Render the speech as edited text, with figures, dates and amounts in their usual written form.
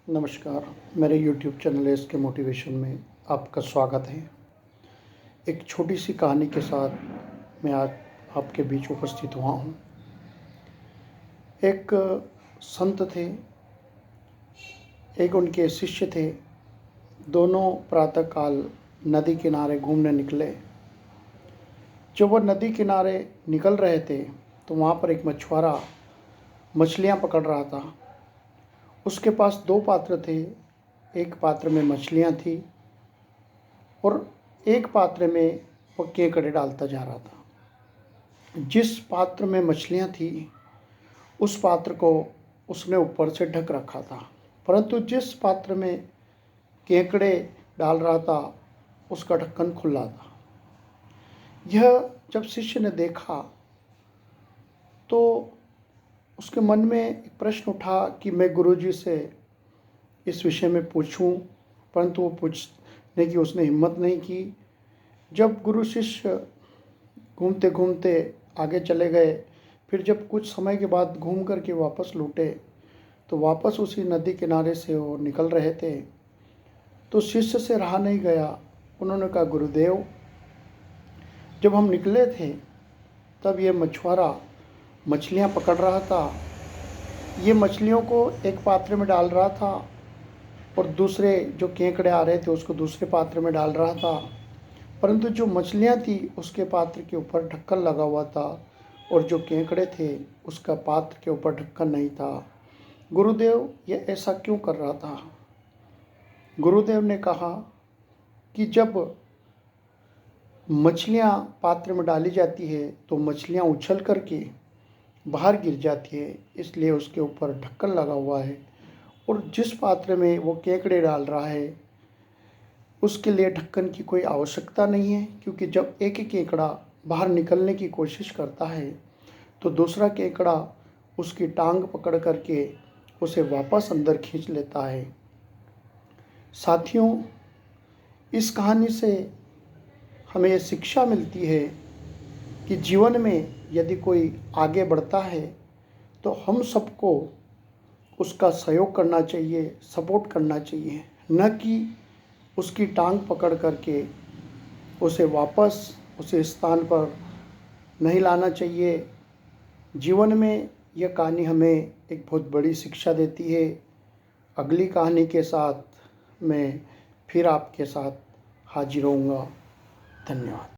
नमस्कार, मेरे YouTube channel S के मोटिवेशन में आपका स्वागत है। एक छोटी सी कहानी के साथ मैं आज आपके बीच उपस्थित हुआ हूँ। एक संत थे, एक उनके शिष्य थे। दोनों प्रातःकाल नदी किनारे घूमने निकले। जब वह नदी किनारे निकल रहे थे तो वहाँ पर एक मछुआरा मछलियाँ पकड़ रहा था। उसके पास दो पात्र थे। एक पात्र में मछलियाँ थी और एक पात्र में वह केकड़े डालता जा रहा था। जिस पात्र में मछलियाँ थी उस पात्र को उसने ऊपर से ढक रखा था, परंतु जिस पात्र में केकड़े डाल रहा था उसका ढक्कन खुला था। यह जब शिष्य ने देखा तो उसके मन में एक प्रश्न उठा कि मैं गुरुजी से इस विषय में पूछूं, परंतु वो पूछने की उसने हिम्मत नहीं की। जब गुरु शिष्य घूमते घूमते आगे चले गए, फिर जब कुछ समय के बाद घूम कर के वापस लौटे तो वापस उसी नदी किनारे से वो निकल रहे थे। तो शिष्य से रहा नहीं गया। उन्होंने कहा, गुरुदेव, जब हम निकले थे तब ये मछुआरा मछलियाँ पकड़ रहा था। ये मछलियों को एक पात्र में डाल रहा था और दूसरे जो केकड़े आ रहे थे उसको दूसरे पात्र में डाल रहा था, परंतु जो मछलियाँ थी उसके पात्र के ऊपर ढक्कन लगा हुआ था और जो केकड़े थे उसका पात्र के ऊपर ढक्कन नहीं था। गुरुदेव, ये ऐसा क्यों कर रहा था? गुरुदेव ने कहा कि जब मछलियाँ पात्र में डाली जाती है तो मछलियाँ उछल करके बाहर गिर जाती है, इसलिए उसके ऊपर ढक्कन लगा हुआ है। और जिस पात्र में वो केकड़े डाल रहा है उसके लिए ढक्कन की कोई आवश्यकता नहीं है, क्योंकि जब एक केकड़ा बाहर निकलने की कोशिश करता है तो दूसरा केकड़ा उसकी टांग पकड़ करके उसे वापस अंदर खींच लेता है। साथियों, इस कहानी से हमें ये शिक्षा मिलती है कि जीवन में यदि कोई आगे बढ़ता है तो हम सबको उसका सहयोग करना चाहिए, सपोर्ट करना चाहिए, न कि उसकी टांग पकड़ करके उसे वापस उसे स्थान पर नहीं लाना चाहिए। जीवन में यह कहानी हमें एक बहुत बड़ी शिक्षा देती है। अगली कहानी के साथ मैं फिर आपके साथ हाजिर होऊंगा। धन्यवाद।